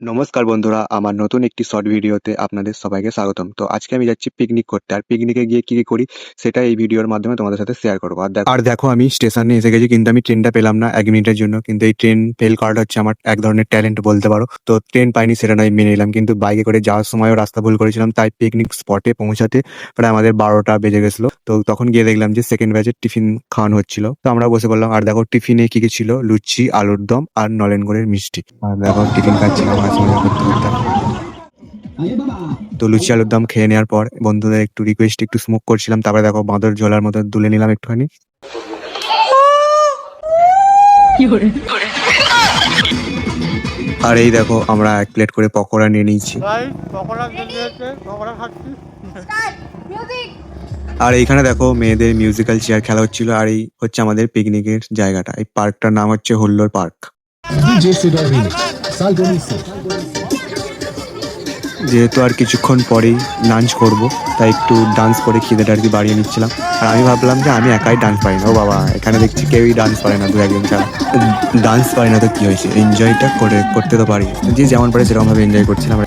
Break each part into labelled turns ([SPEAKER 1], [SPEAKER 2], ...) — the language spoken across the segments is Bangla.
[SPEAKER 1] নমস্কার বন্ধুরা, আমার নতুন একটি শর্ট ভিডিওতে আপনাদের সবাইকে স্বাগতম। তো আজকে আমি যাচ্ছি পিকনিক করতে, আর পিকনিকে গিয়ে কি কি করি সেটা এই ভিডিওর মাধ্যমে তোমাদের সাথে শেয়ার করবো। আর দেখো আমি স্টেশনে এসে গেছি, কিন্তু আমি ট্রেনটা পেলাম না 1 মিনিটের জন্য। কিন্তু এই ট্রেন ফেল করাটা হচ্ছে আমার এক ধরনের ট্যালেন্ট বলতে পারো। তো ট্রেন পাইনি সেটা নয় মেনে নিলাম, কিন্তু বাইকে করে যাওয়ার সময়ও রাস্তা ভুল করেছিলাম, তাই পিকনিক স্পটে পৌঁছাতে প্রায় আমাদের 12টা বেজে গেছিলো। তো তখন গিয়ে দেখলাম যে সেকেন্ড ব্যাচের টিফিন খাওয়ানো হচ্ছিল, তো আমরা বসে পড়লাম। আর দেখো টিফিনে কি কি ছিল, লুচি, আলুর দম আর নলেন গুড়ের মিষ্টি। আর দেখো টিফিন খাচ্ছিলাম হাসি মজা করতে করতে। তো লুচি আলুর দম খেয়ে নেওয়ার পর বন্ধুদের একটু রিকোয়েস্ট একটু স্মোক করছিলাম। তারপরে দেখো বাঁদর ঝোলার মতো দুলে নিলাম একটুখানি। আর এই দেখো আমরা 1 প্লেট করে পকোড়া নিয়ে নিয়েছি। আর এইখানে দেখো মেয়েদের মিউজিক্যাল চেয়ার খেলা হচ্ছিল। আর এই হচ্ছে আমাদের পিকনিকের জায়গাটা। এই পার্কটার নাম হচ্ছে হুল্লোড় পার্ক। যেহেতু আর কিছুক্ষণ পরেই লাঞ্চ করব, তাই একটু ডান্স করে খিদেটা আর কি বাড়িয়ে নিচ্ছিলাম। আর আমি ভাবলাম যে আমি একাই ডান্স পারি না। ও বাবা, এখানে দেখছি কেউই ডান্স পারে না, 2-1 জন ছাড়া। ডান্স পারি না তো কি হয়েছে, এনজয়টা করতে তো পারি। যে যেমন পারে সেরকম ভাবে এনজয় করছিলাম।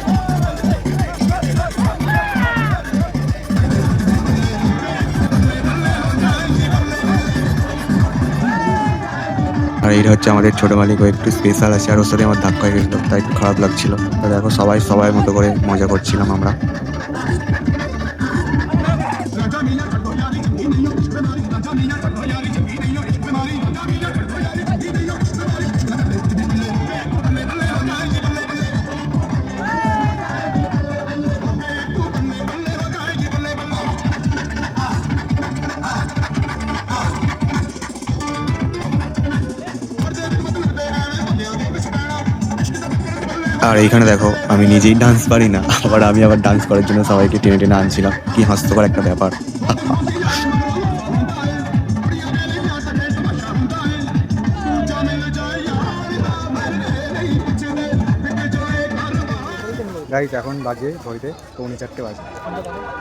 [SPEAKER 1] আর এইটা হচ্ছে আমাদের ছোট মালিক, ও একটু স্পেশাল আছে, আর ওর সাথে আমার ধাক্কা হয়ে গেছিলো, তাই একটু খারাপ লাগছিল। তো দেখো সবাই সবাই মতো করে মজা করছিলাম আমরা। আর এইখানে দেখো আমি নিজেই ডান্স পারি না, আমি আবার ডান্স করার জন্য সবাইকে টেনে টেনে আনছিলাম। কি হাস্যকর একটা ব্যাপার। গাইস এখন বাজে ঘড়িতে 4:45 বাজে।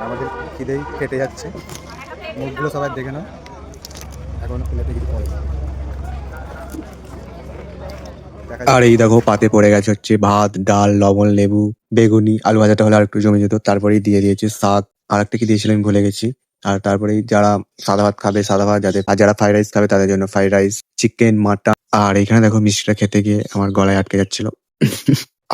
[SPEAKER 1] আমাদের খিদেই কেটে যাচ্ছে, মুখগুলো সবাই দেখে নাও, এখন প্লেটে কিছু পড়ে। আর এই দেখো পাতে পড়ে গেছে হচ্ছে ভাত, ডাল, লবণ, লেবু, বেগুনি, আলু ভাজাটা হলে আর একটু জমে যেত। তারপরেই দিয়ে দিয়েছে শাক, আর একটা কি দিয়েছিলেন ভুলে গেছি। আর তারপরেই যারা সাদা ভাত খাবে সাদা ভাত, যাদের আর যারা ফ্রাইড রাইস খাবে তাদের জন্য ফ্রাইড রাইস, চিকেন, মাটন। আর এখানে দেখো মিষ্টিটা খেতে গিয়ে আমার গলায় আটকে যাচ্ছিল।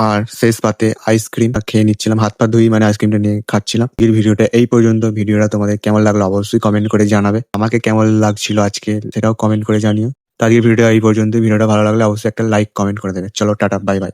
[SPEAKER 1] আর শেষ পাতে আইসক্রিম খেয়ে নিচ্ছিলাম, হাত পা ধুই মানে আইসক্রিমটা নিয়ে খাচ্ছিলাম। এই ভিডিওটা এই পর্যন্ত। ভিডিওটা তোমাদের কেমন লাগলো অবশ্যই কমেন্ট করে জানাবে। আমাকে কেমন লাগছিল আজকে সেটাও কমেন্ট করে জানিও। তো আজকের ভিডিওটা এই পর্যন্ত। ভিডিওটা ভালো লাগলে অবশ্যই একটা লাইক কমেন্ট করে দেবে। চলো টাটা, বাই বাই।